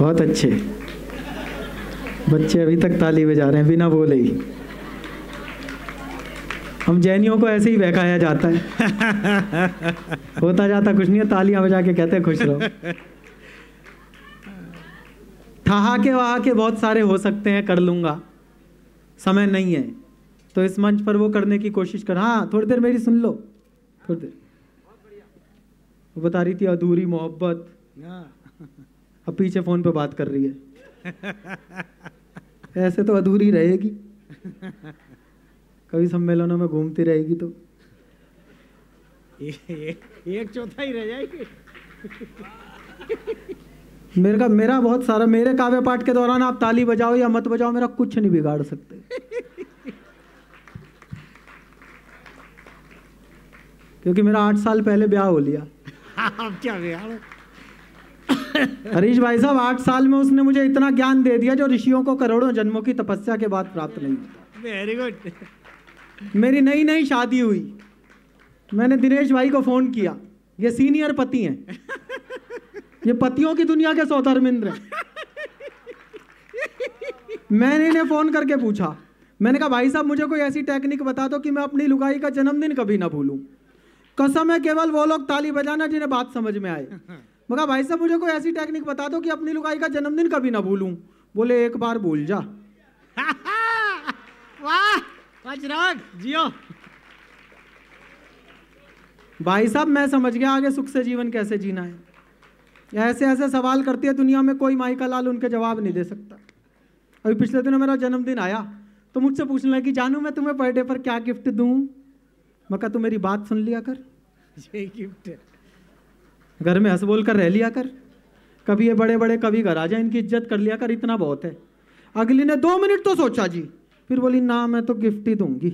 बहुत अच्छे बच्चे अभी तक ताली बजा रहे हैं बिना बोले ही। हम जैनियों को ऐसे ही बहकाया जाता है, होता जाता कुछ नहीं है, तालियां बजा के कहते हैं खुश रहो। ठहाके वहाके बहुत सारे हो सकते हैं, कर लूंगा, समय नहीं है तो इस मंच पर वो करने की कोशिश कर। हाँ थोड़ी देर मेरी सुन लो, थोड़ी देर। वो बता रही थी अधूरी मोहब्बत, अब पीछे फोन पे बात कर रही है। ऐसे तो अधूरी रहेगी, कभी सम्मेलनों में घूमती रहेगी तो एक चौथा ही रह जाएगी। मेरा बहुत सारा, मेरे काव्य पाठ के दौरान आप ताली बजाओ या मत बजाओ, मेरा कुछ नहीं बिगाड़ सकते, क्योंकि मेरा 8 साल पहले ब्याह हो लिया। अब क्या ब्याह? हरीश भाई साहब 8 साल में उसने मुझे इतना ज्ञान दे दिया जो ऋषियों को करोड़ों जन्मों की तपस्या के बाद प्राप्त नहीं होता। Very good. मेरी नई नई शादी हुई, मैंने दिनेश भाई को फोन किया, ये सीनियर पति हैं, ये पतियों की दुनिया के सौधर्मिंद्र हैं। मैंने इन्हें फोन करके पूछा, मैंने कहा भाई साहब मुझे कोई ऐसी टेक्निक बता दो कि मैं अपनी लुगाई का जन्मदिन कभी ना भूलूं। कसम है केवल वो लोग ताली बजाना जिन्हें बात समझ में आए। मैं कहा भाई साहब मुझे कोई ऐसी टेक्निक बता दो कि अपनी लुगाई का जन्मदिन कभी ना भूलूं। बोले एक बार भूल जा। वाह चिराग जियो। भाई साहब मैं समझ गया आगे सुख से जीवन कैसे जीना है। ऐसे ऐसे सवाल करती है दुनिया में, कोई माई का लाल उनके जवाब नहीं दे सकता। अभी पिछले दिनों मेरा जन्मदिन आया तो मुझसे पूछने लगी जानू मैं तुम्हें बर्थडे पर क्या गिफ्ट दूं। मैं कहा तू मेरी बात सुन लिया कर, ये गिफ्ट है। घर में हंस बोल कर रह लिया कर, कभी ये बड़े बड़े कभी घर आ जाए इनकी इज्जत कर लिया कर, इतना बहुत है। अगली ने 2 मिनट तो सोचा जी, फिर बोली ना मैं तो गिफ्ट ही दूंगी।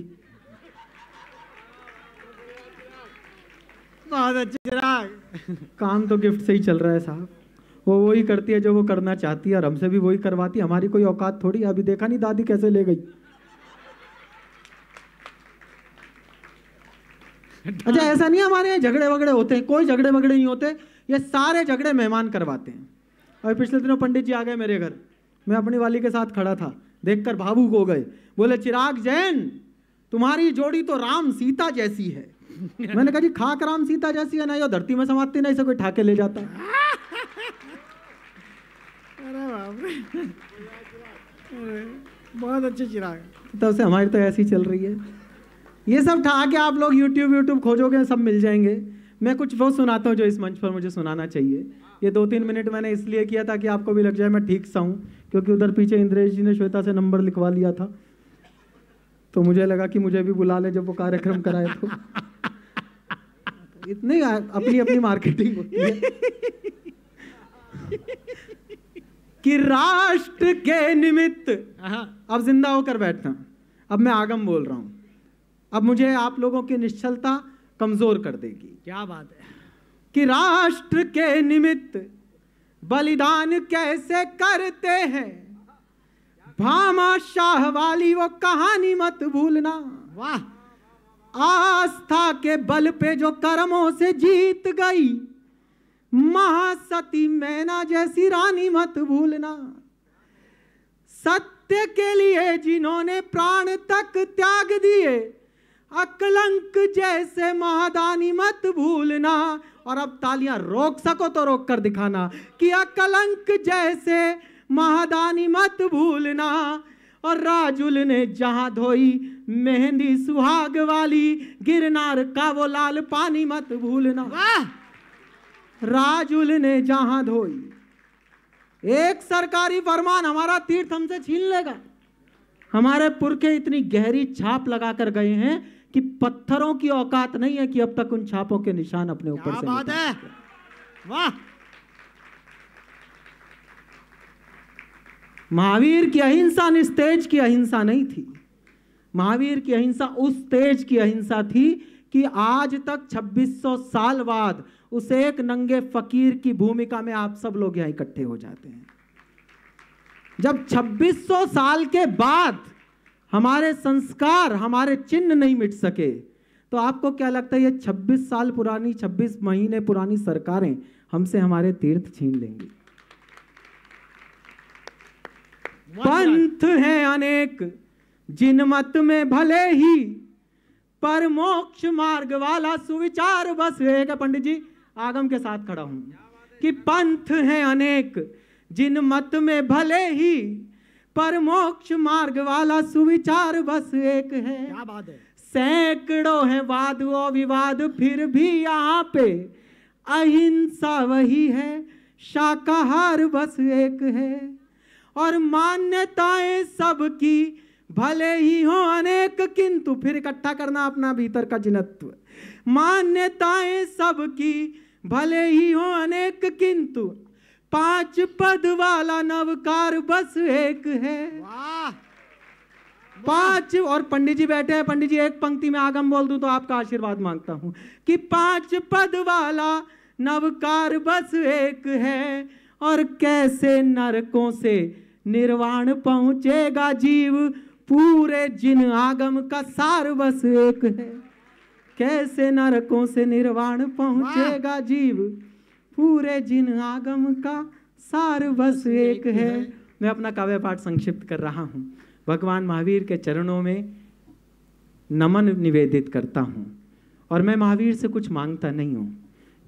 बहुत अच्छे चिराग। काम तो गिफ्ट से ही चल रहा है साहब, वो वही करती है जो वो करना चाहती है और हमसे भी वही करवाती है, हमारी कोई औकात थोड़ी। अभी देखा नहीं दादी कैसे ले गई। अच्छा ऐसा नहीं है हमारे यहाँ झगड़े वगड़े होते हैं, कोई झगड़े वगड़े नहीं होते, ये सारे झगड़े मेहमान करवाते हैं। और पिछले दिनों पंडित जी आ गए मेरे घर, मैं अपनी वाली के साथ खड़ा था, देखकर भावुक हो गए। बोले चिराग जैन तुम्हारी जोड़ी तो राम सीता जैसी है। मैंने कहा जी खाक राम सीता जैसी है ना, ये धरती में समाती ना, इसे कोई ठाके ले जाता है। अरे बाप रे, बहुत अच्छे चिराग। तब से हमारी तो ऐसी चल रही है। ये सब ठहाके आप लोग यूट्यूब खोजोगे सब मिल जाएंगे। मैं कुछ वो सुनाता हूँ जो इस मंच पर मुझे सुनाना चाहिए। ये 2-3 मिनट मैंने इसलिए किया ताकि आपको भी लग जाए मैं ठीक सा हूँ, क्योंकि उधर पीछे इंद्रेश जी ने श्वेता से नंबर लिखवा लिया था, तो मुझे लगा कि मुझे भी बुला ले जब वो कार्यक्रम कराए। तो इतनी अपनी अपनी मार्केटिंग होती है कि राष्ट्र के निमित्त। अब जिंदा होकर बैठना, अब मैं आगम बोल रहा हूं, अब मुझे आप लोगों की निश्चलता कमजोर कर देगी। क्या बात है कि राष्ट्र के निमित्त बलिदान कैसे करते हैं, भामा शाह वाली वो कहानी मत भूलना। वाह। आस्था के बल पे जो कर्मों से जीत गई, महासती मैना जैसी रानी मत भूलना। सत्य के लिए जिन्होंने प्राण तक त्याग दिए, अकलंक जैसे महादानी मत भूलना। और अब तालियां रोक सको तो रोक कर दिखाना कि अकलंक जैसे महादानी मत भूलना। और राजुल ने जहां धोई मेहंदी सुहाग वाली, गिरनार का वो लाल पानी मत भूलना। राजुल ने जहां धोई, एक सरकारी फरमान हमारा तीर्थ हमसे छीन लेगा। हमारे पुरखे इतनी गहरी छाप लगा कर गए हैं कि पत्थरों की औकात नहीं है कि अब तक उन छापों के निशान अपने ऊपर से। क्या बात है, वाह। महावीर की अहिंसा निस्तेज की अहिंसा नहीं थी। महावीर की अहिंसा उस तेज की अहिंसा थी कि आज तक 2600 साल बाद उस एक नंगे फकीर की भूमिका में आप सब लोग यहां इकट्ठे हो जाते हैं। जब 2600 साल के बाद हमारे संस्कार, हमारे चिन्ह नहीं मिट सके, तो आपको क्या लगता है ये 26 साल पुरानी, 26 महीने पुरानी सरकारें हमसे हमारे तीर्थ छीन लेंगी? पंथ हैं अनेक जिन मत में भले ही, पर मोक्ष मार्ग वाला सुविचार बस एक है। पंडित जी आगम के साथ खड़ा हूं कि पंथ हैं अनेक जिन मत में भले ही, पर मोक्ष मार्ग वाला सुविचार बस एक है। क्या बात है। सैकड़ों हैं वाद व विवाद, फिर भी यहाँ पे अहिंसा वही है, शाकाहार बस एक है। और मान्यताएं सबकी भले ही हो अनेक, किंतु फिर इकट्ठा करना अपना भीतर का जिनत्व। मान्यताएं सबकी भले ही हो अनेक, किंतु 5 पद वाला नवकार बस एक है। वाह 5 और पंडित जी बैठे हैं। पंडित जी एक पंक्ति में आगम बोल दूं तो आपका आशीर्वाद मांगता हूं कि 5 पद वाला नवकार बस एक है। और कैसे नरकों से निर्वाण पहुंचेगा जीव, पूरे जिन आगम का सार बस एक है। कैसे नरकों से निर्वाण पहुंचेगा जीव, पूरे जिन आगम का सार बस एक है। मैं अपना काव्य पाठ संक्षिप्त कर रहा हूं। भगवान महावीर के चरणों में नमन निवेदित करता हूं। और मैं महावीर से कुछ मांगता नहीं हूं,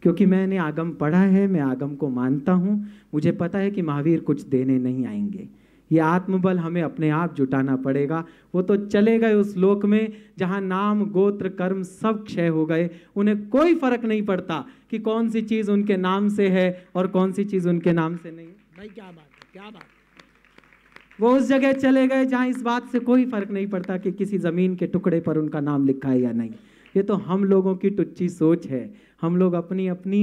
क्योंकि मैंने आगम पढ़ा है, मैं आगम को मानता हूं। मुझे पता है कि महावीर कुछ देने नहीं आएंगे। ये आत्मबल हमें अपने आप जुटाना पड़ेगा। वो तो चले गए उस लोक में जहां नाम गोत्र कर्म सब क्षय हो गए। उन्हें कोई फर्क नहीं पड़ता कि कौन सी चीज़ उनके नाम से है और कौन सी चीज़ उनके नाम से नहीं। भाई क्या बात है, क्या बात। वो उस जगह चले गए जहां इस बात से कोई फर्क नहीं पड़ता कि किसी ज़मीन के टुकड़े पर उनका नाम लिखा है या नहीं। ये तो हम लोगों की टुच्ची सोच है। हम लोग अपनी अपनी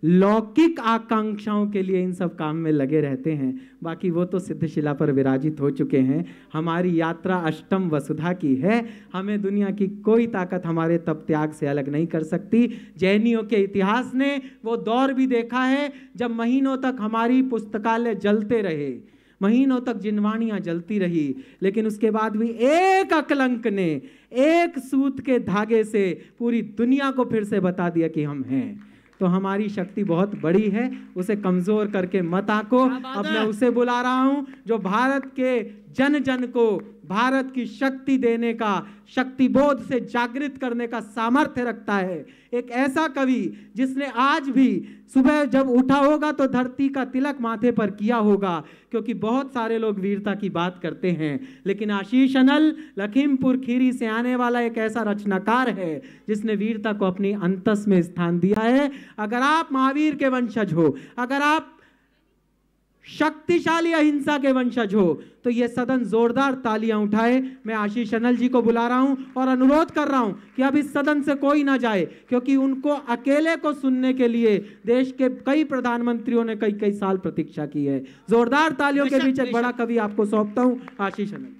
लौकिक आकांक्षाओं के लिए इन सब काम में लगे रहते हैं। बाकी वो तो सिद्धशिला पर विराजित हो चुके हैं। हमारी यात्रा अष्टम वसुधा की है। हमें दुनिया की कोई ताकत हमारे तप त्याग से अलग नहीं कर सकती। जैनियों के इतिहास ने वो दौर भी देखा है जब महीनों तक हमारी पुस्तकालय जलते रहे, महीनों तक जिनवाणियां जलती रही, लेकिन उसके बाद भी एक अकलंक ने एक सूत के धागे से पूरी दुनिया को फिर से बता दिया कि हम हैं। तो हमारी शक्ति बहुत बड़ी है, उसे कमजोर करके मत आको। अब मैं उसे बुला रहा हूं जो भारत के जन जन को भारत की शक्ति देने का, शक्ति बोध से जागृत करने का सामर्थ्य रखता है। एक ऐसा कवि जिसने आज भी सुबह जब उठा होगा तो धरती का तिलक माथे पर किया होगा, क्योंकि बहुत सारे लोग वीरता की बात करते हैं, लेकिन आशीष अनल लखीमपुर खीरी से आने वाला एक ऐसा रचनाकार है जिसने वीरता को अपनी अंतस में स्थान दिया है। अगर आप महावीर के वंशज हो, अगर आप शक्तिशाली अहिंसा के वंशज हो, तो ये सदन जोरदार तालियां उठाए। मैं आशीष अनल जी को बुला रहा हूं और अनुरोध कर रहा हूं कि अब इस सदन से कोई ना जाए, क्योंकि उनको अकेले को सुनने के लिए देश के कई प्रधानमंत्रियों ने कई कई साल प्रतीक्षा की है। जोरदार तालियों के बीच एक बड़ा कवि आपको सौंपता हूं, आशीष अनल।